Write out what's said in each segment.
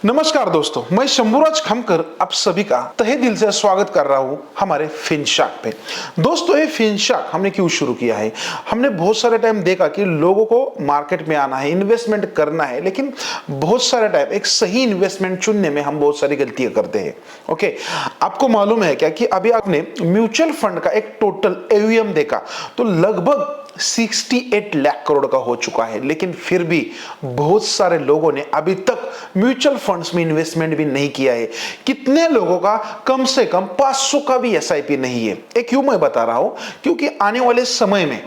नमस्कार दोस्तों, मैं शंभुराज खमकर आप सभी का तहे दिल से स्वागत कर रहा हूं हमारे फिनशाक पे। दोस्तों, ये फिनशाक हमने क्यों शुरू किया है? हमने बहुत सारे टाइम देखा कि लोगों को मार्केट में आना है, इन्वेस्टमेंट करना है, लेकिन बहुत सारे टाइम एक सही इन्वेस्टमेंट चुनने में हम बहुत सारी गलतियां करते हैं। ओके, आपको मालूम है क्या कि अभी आपने म्यूचुअल फंड का एक टोटल एयूएम देखा तो लगभग 68 लाख करोड़ का हो चुका है, लेकिन फिर भी बहुत सारे लोगों ने अभी तक म्यूचुअल फंड्स में इन्वेस्टमेंट भी नहीं किया है। कितने लोगों का कम से कम 500 का भी एसआईपी नहीं है। एक क्यों मैं बता रहा हूं, क्योंकि आने वाले समय में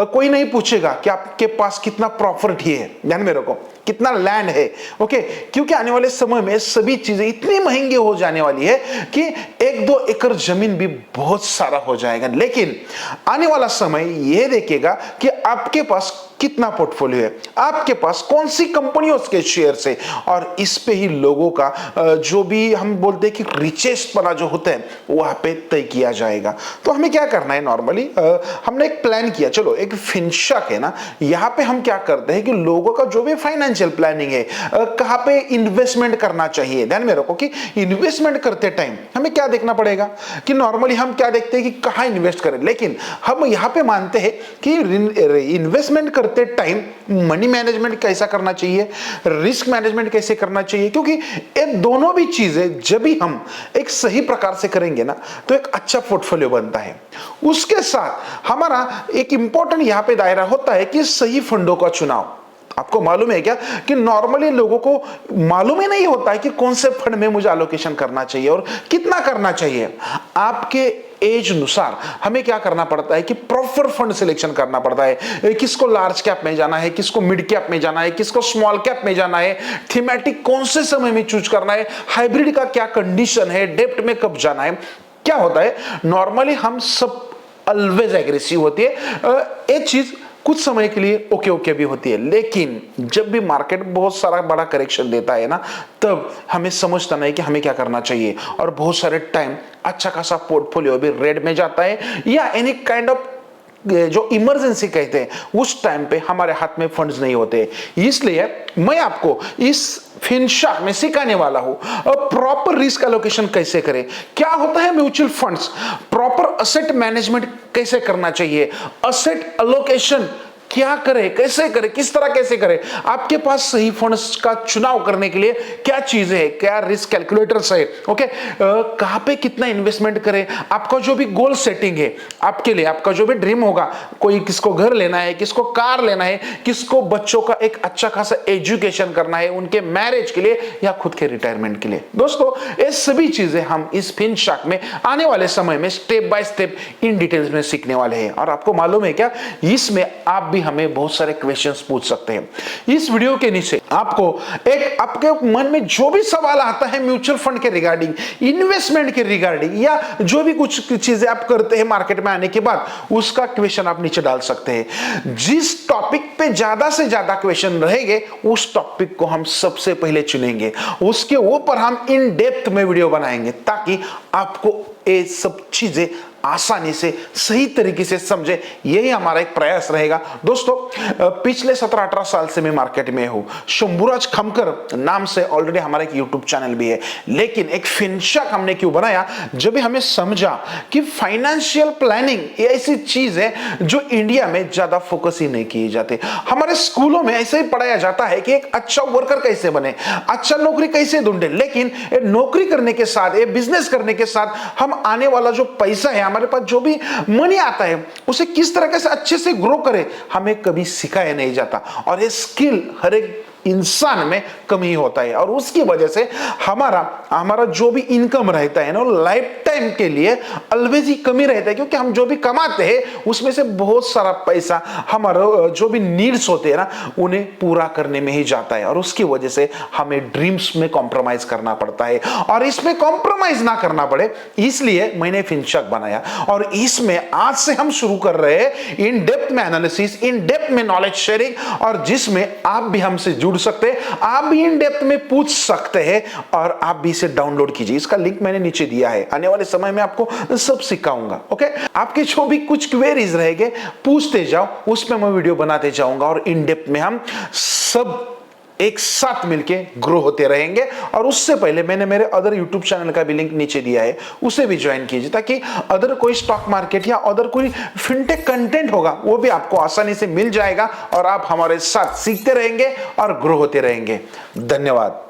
कोई नहीं पूछेगा कि आपके पास कितना प्रॉपर्टी है, ध्यान में रखो, कितना लैंड है। ओके, क्योंकि आने वाले समय में सभी चीजें इतनी महंगी हो जाने वाली है कि 1-2 एकड़ जमीन भी बहुत सारा हो जाएगा। लेकिन आने वाला समय यह देखेगा कि आपके पास कितना पोर्टफोलियो है, आपके पास कौन सी कंपनियों के शेयर है, और इस पे ही लोगों का जो भी हम बोलते हैं कि रिचेस्ट पना जो होता है वहां पे तय किया जाएगा। तो हमें क्या करना है, नॉर्मली हमने एक प्लान किया। चलो, एक फिनशाक है ना, यहाँ पे हम क्या करते हैं कि लोगों का जो भी फाइनेंशियल प्लानिंग है, कहाँ पे इन्वेस्टमेंट करना चाहिए, ध्यान में रखो कि इन्वेस्टमेंट करते टाइम हमें क्या देखना पड़ेगा कि नॉर्मली हम क्या देखते हैं कि कहाँ इन्वेस्ट करें, लेकिन हम यहाँ पे मानते हैं कि इन्वेस्टमेंट करते टाइम मनी मैनेजमेंट कैसा करना चाहिए, रिस्क मैनेजमेंट कैसे करना चाहिए, क्योंकि ये दोनों भी चीजें जब भी हम एक सही प्रकार से करेंगे ना तो एक अच्छा पोर्टफोलियो बनता है। उसके साथ हमारा एक इंपॉर्टेंट यहां पे दायरा होता है कि सही फंडों का चुनाव। आपको मालूम है क्या कि नॉर्मली लोगों को मालूम ही नहीं होता है कि कौन से फंड में मुझे एलोकेशन करना चाहिए और कितना करना चाहिए। आपके एज अनुसार हमें क्या करना पड़ता है कि प्रॉपर फंड सिलेक्शन करना पड़ता है। किसको लार्ज कैप में जाना है, किसको मिड कैप में जाना है, किसको स्मॉल कैप में जाना है, थीमेटिक कौन से समय में चूज करना है, हाइब्रिड का क्या कंडीशन है, डेप्ट में कब जाना है। क्या होता है, नॉर्मली हम सब ऑलवेज एग्रेसिव होती है, एक चीज कुछ समय के लिए ओके भी होती है, लेकिन जब भी मार्केट बहुत सारा बड़ा करेक्शन देता है ना, तब हमें समझता नहीं कि हमें क्या करना चाहिए, और बहुत सारे टाइम अच्छा खासा पोर्टफोलियो भी रेड में जाता है, या एनी काइंड ऑफ जो इमरजेंसी कहते हैं उस टाइम पे हमारे हाथ में फंड्स नहीं होते। इसलिए मैं आपको इस फिनशाक में सिखाने वाला हूं प्रॉपर रिस्क एलोकेशन कैसे करें, क्या होता है mutual funds, proper asset management कैसे करना चाहिए, असेट एलोकेशन क्या करें, कैसे करें, किस तरह कैसे करें, आपके पास सही फंड्स का चुनाव करने के लिए क्या चीजें हैं, क्या रिस्क कैलकुलेटर्स है, ओके, कहां पे कितना इन्वेस्टमेंट करें, आपका जो भी गोल सेटिंग है आपके लिए, आपका जो भी ड्रीम होगा, कोई किसको घर लेना है, किसको कार लेना है, किसको बच्चों का एक अच्छा खासा एजुकेशन करना है उनके मैरिज के लिए या खुद के रिटायरमेंट के लिए। दोस्तों, ये सभी चीजें हम इस फिनशाक में आने वाले समय में step by step in details में सीखने वाले हैं। और आपको मालूम है क्या, इसमें आप भी हमें बहुत सारे क्वेश्चंस पूछ सकते हैं। इस वीडियो के नीचे आपको एक आपके मन में जो भी सवाल आता है म्यूचुअल फंड के रिगार्डिंग, इन्वेस्टमेंट के रिगार्डिंग, या जो भी कुछ चीजें आप करते हैं मार्केट में आने के बाद, उसका क्वेश्चन आप नीचे डाल सकते हैं। जिस टॉपिक पे ज्यादा से ज्यादा क्वेश्चन रहेंगे उस टॉपिक को हम सबसे पहले चुनेंगे, उसके ऊपर हम इन डेप्थ में वीडियो बनाएंगे ताकि आपको ये सब चीजें आसानी से सही तरीके से समझे। यही हमारा एक प्रयास रहेगा। दोस्तों, पिछले 17-18 साल से मैं मार्केट में हूं, शंभुराज खमकर नाम से ऑलरेडी हमारा एक यूट्यूब चैनल भी है, लेकिन एक फिनशाक हमने क्यों बनाया, जब हमें समझा कि फाइनेंशियल प्लानिंग ऐसी चीज है जो इंडिया में ज्यादा फोकस ही नहीं किए जाते। हमारे स्कूलों में ऐसे ही पढ़ाया जाता है कि एक अच्छा वर्कर कैसे बने, अच्छा नौकरी कैसे ढूंढे, लेकिन नौकरी करने के साथ, बिजनेस करने के साथ हम आने वाला जो पैसा है, हमारे पास जो भी मनी आता है, उसे किस तरह से अच्छे से ग्रो करें, हमें कभी सिखाया नहीं जाता। और ये स्किल हर एक इंसान में कमी होता है, और उसकी वजह से हमारा जो भी इनकम रहता है ना, लाइफ टाइम के लिए ऑलवेज ही कमी रहता है, क्योंकि हम जो भी कमाते हैं उसमें से बहुत सारा पैसा हमारा जो भी नीड्स होते हैं ना उन्हें पूरा करने में ही जाता है, और उसकी वजह से हमें ड्रीम्स में कॉम्प्रोमाइज करना पड़ता है। और इसमें कॉम्प्रोमाइज ना करना पड़े इसलिए मैंने फिनशाक बनाया, और इसमें आज से हम शुरू कर रहे हैं इन डेप्थ में एनालिसिस, इन डेप्थ में नॉलेज शेयरिंग, और जिसमें आप भी हमसे जुड़ सकते हैं, आप भी इन डेप्थ में पूछ सकते हैं, और आप भी इसे डाउनलोड कीजिए। इसका लिंक मैंने नीचे दिया है। आने वाले समय में आपको सब सिखाऊंगा। ओके, आपके जो भी कुछ क्वेरीज रहेंगे पूछते जाओ, उसमें मैं वीडियो बनाते जाऊंगा, और इन डेप्थ में हम सब एक साथ मिलके ग्रो होते रहेंगे। और उससे पहले मैंने मेरे अदर यूट्यूब चैनल का भी लिंक नीचे दिया है, उसे भी ज्वाइन कीजिए, ताकि अदर कोई स्टॉक मार्केट या अदर कोई फिनटेक कंटेंट होगा वो भी आपको आसानी से मिल जाएगा और आप हमारे साथ सीखते रहेंगे और ग्रो होते रहेंगे। धन्यवाद।